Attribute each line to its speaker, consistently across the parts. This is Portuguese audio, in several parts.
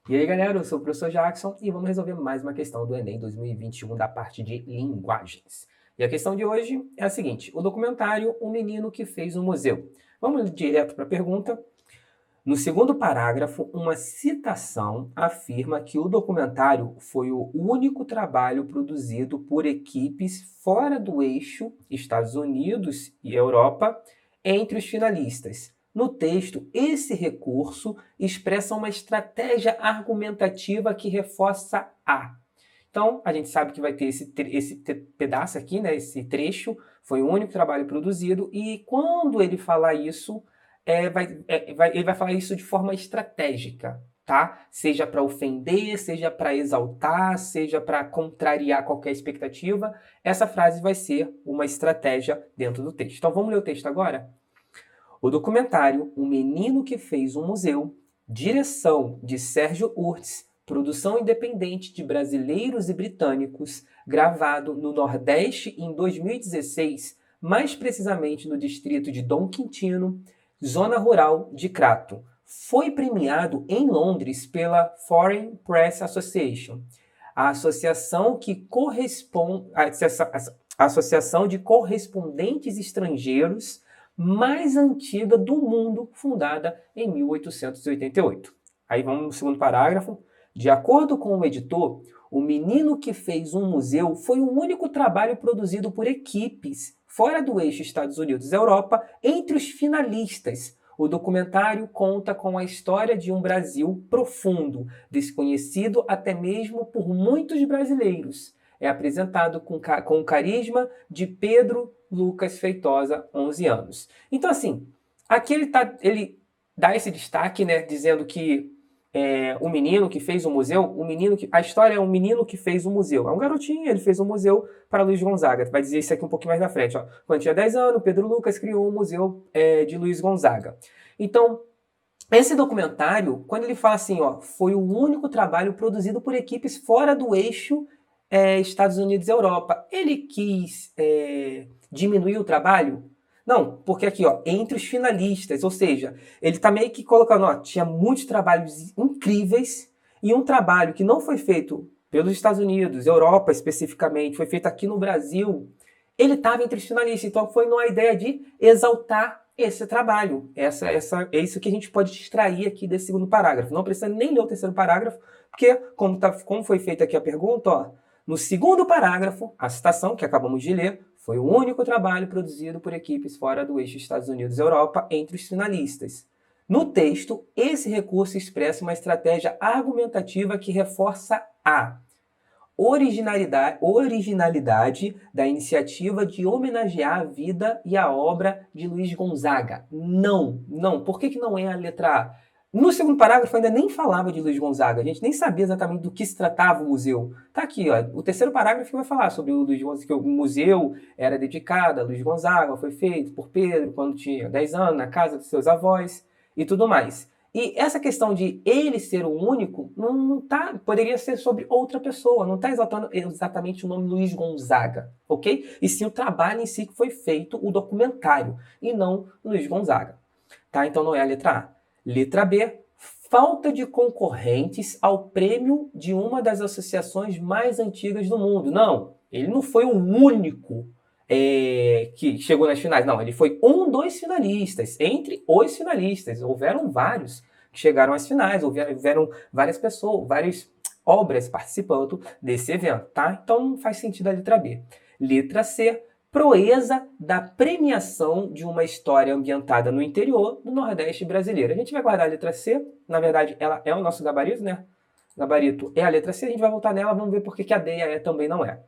Speaker 1: E aí, galera, eu sou o professor Jackson e vamos resolver mais uma questão do Enem 2021 da parte de linguagens. E a questão de hoje é a seguinte: o documentário O Menino que Fez um Museu. Vamos direto para a pergunta. No segundo parágrafo, uma citação afirma que o documentário foi o único trabalho produzido por equipes fora do eixo Estados Unidos e Europa entre os finalistas. No texto, esse recurso expressa uma estratégia argumentativa que reforça a. Então, a gente sabe que vai ter esse pedaço aqui, né, esse trecho, foi o único trabalho produzido, e quando ele falar isso, ele vai falar isso de forma estratégica, tá? Seja para ofender, seja para exaltar, seja para contrariar qualquer expectativa, essa frase vai ser uma estratégia dentro do texto. Então, vamos ler o texto agora? O documentário O Menino que Fez um Museu, direção de Sérgio Urtz, produção independente de brasileiros e britânicos, gravado no Nordeste em 2016, mais precisamente no distrito de Dom Quintino, zona rural de Crato. Foi premiado em Londres pela Foreign Press Association, a associação que corresponde a Associação de Correspondentes Estrangeiros mais antiga do mundo, fundada em 1888. Aí vamos no segundo parágrafo. De acordo com o editor, O Menino que Fez um Museu foi o único trabalho produzido por equipes fora do eixo Estados Unidos-Europa entre os finalistas. O documentário conta com a história de um Brasil profundo, desconhecido até mesmo por muitos brasileiros. É apresentado com o carisma de Pedro Lucas Feitosa, 11 anos. Então, assim, aqui ele dá esse destaque, né, dizendo que o menino que fez o museu, a história é um menino que fez um museu. É um garotinho, ele fez um museu para Luiz Gonzaga. Vai dizer isso aqui um pouquinho mais na frente. Ó. Quando tinha 10 anos, Pedro Lucas criou o museu de Luiz Gonzaga. Então, esse documentário, quando ele fala assim, ó, foi o único trabalho produzido por equipes fora do eixo Estados Unidos e Europa, ele quis diminuir o trabalho? Não, porque aqui, ó, entre os finalistas, ou seja, ele está meio que colocando, ó, tinha muitos trabalhos incríveis e um trabalho que não foi feito pelos Estados Unidos, Europa especificamente, foi feito aqui no Brasil, ele estava entre os finalistas, então foi numa ideia de exaltar esse trabalho. É isso que a gente pode extrair aqui desse segundo parágrafo. Não precisa nem ler o terceiro parágrafo, porque, como foi feita aqui a pergunta, ó, no segundo parágrafo, a citação que acabamos de ler foi o único trabalho produzido por equipes fora do eixo Estados Unidos e Europa entre os finalistas. No texto, esse recurso expressa uma estratégia argumentativa que reforça a originalidade da iniciativa de homenagear a vida e a obra de Luiz Gonzaga. Não. Por que não é a letra A? No segundo parágrafo ainda nem falava de Luiz Gonzaga, a gente nem sabia exatamente do que se tratava o museu. Tá aqui, ó, o terceiro parágrafo que vai falar sobre o Luiz Gonzaga, que o museu era dedicado a Luiz Gonzaga, foi feito por Pedro quando tinha 10 anos, na casa dos seus avós e tudo mais. E essa questão de ele ser o único, não tá, poderia ser sobre outra pessoa, não está exaltando exatamente o nome Luiz Gonzaga, ok? E sim o trabalho em si que foi feito, o documentário, e não Luiz Gonzaga. Tá? Então não é a letra A. Letra B, falta de concorrentes ao prêmio de uma das associações mais antigas do mundo. Não, ele não foi o único que chegou nas finais. Não, ele foi um dos finalistas, entre os finalistas. Houveram vários que chegaram às finais, houveram várias pessoas, várias obras participando desse evento, tá? Então não faz sentido a letra B. Letra C, proeza da premiação de uma história ambientada no interior do Nordeste brasileiro. A gente vai guardar a letra C, na verdade ela é o nosso gabarito, né? Gabarito é a letra C, a gente vai voltar nela, vamos ver por que a D e a E também não é.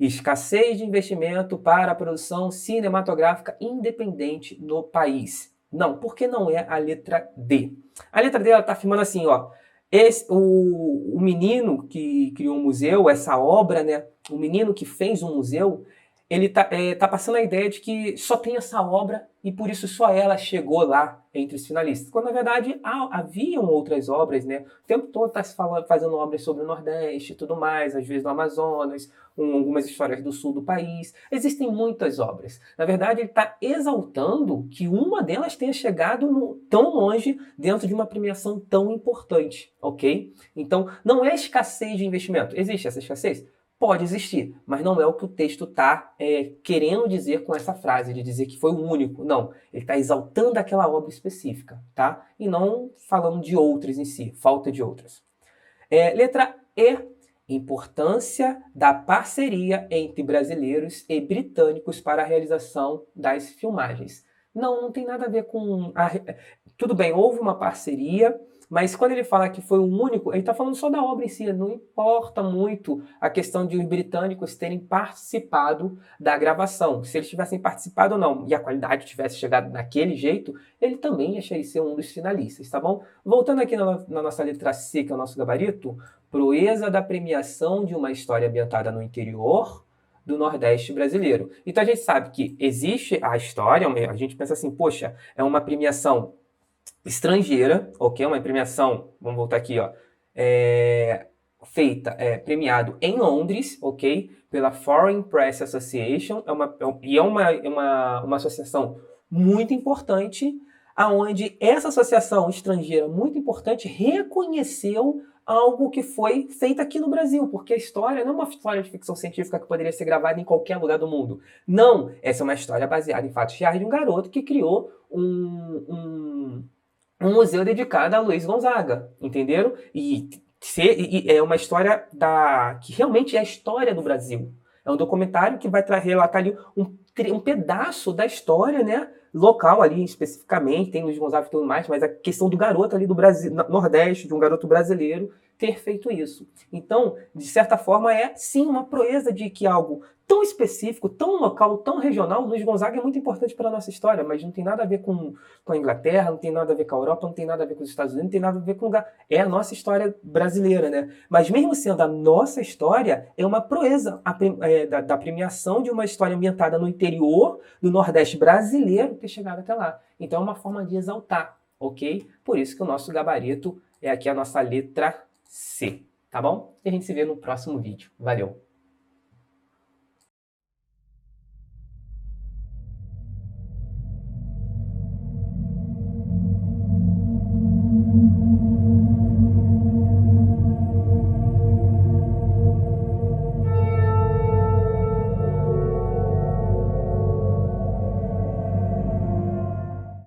Speaker 1: Escassez de investimento para a produção cinematográfica independente no país. Não, por que não é a letra D? A letra D está afirmando assim, ó, o menino que criou um museu, essa obra, né, o menino que fez um museu, ele tá passando a ideia de que só tem essa obra e por isso só ela chegou lá entre os finalistas. Quando, na verdade, haviam outras obras, né? O tempo todo está se fazendo obras sobre o Nordeste e tudo mais, às vezes no Amazonas, algumas histórias do sul do país. Existem muitas obras. Na verdade, ele está exaltando que uma delas tenha chegado tão longe dentro de uma premiação tão importante, ok? Então, não é escassez de investimento. Existe essa escassez? Pode existir, mas não é o que o texto está querendo dizer com essa frase, de dizer que foi o único. Não, ele está exaltando aquela obra específica, tá? E não falando de outras em si, falta de outras. Letra E, importância da parceria entre brasileiros e britânicos para a realização das filmagens. Não tem nada a ver com... Tudo bem, houve uma parceria, mas quando ele fala que foi o único, ele está falando só da obra em si, não importa muito a questão de os britânicos terem participado da gravação. Se eles tivessem participado ou não, e a qualidade tivesse chegado daquele jeito, ele também ia ser um dos finalistas, tá bom? Voltando aqui na nossa letra C, que é o nosso gabarito, proeza da premiação de uma história ambientada no interior do Nordeste brasileiro. Então a gente sabe que existe a história, a gente pensa assim, poxa, é uma premiação estrangeira, ok? Uma premiação, vamos voltar aqui, ó, premiado em Londres, ok? Pela Foreign Press Association, é uma associação muito importante, aonde essa associação estrangeira muito importante reconheceu algo que foi feito aqui no Brasil, porque a história não é uma história de ficção científica que poderia ser gravada em qualquer lugar do mundo. Não, essa é uma história baseada em fatos reais de um garoto que criou um museu dedicado a Luiz Gonzaga, entenderam? E é uma história que realmente é a história do Brasil. É um documentário que vai relatar ali um pedaço da história, né, local ali especificamente, tem Luiz Gonzaga e tudo mais, mas a questão do garoto ali do Brasil, Nordeste, de um garoto brasileiro ter feito isso. Então, de certa forma, é sim uma proeza de que algo tão específico, tão local, tão regional, Luiz Gonzaga é muito importante para a nossa história, mas não tem nada a ver com a Inglaterra, não tem nada a ver com a Europa, não tem nada a ver com os Estados Unidos, não tem nada a ver com o lugar. É a nossa história brasileira, né? Mas mesmo sendo a nossa história, é uma proeza da premiação de uma história ambientada no interior do Nordeste brasileiro ter chegado até lá. Então é uma forma de exaltar, ok? Por isso que o nosso gabarito é aqui a nossa letra C, tá bom? E a gente se vê no próximo vídeo. Valeu!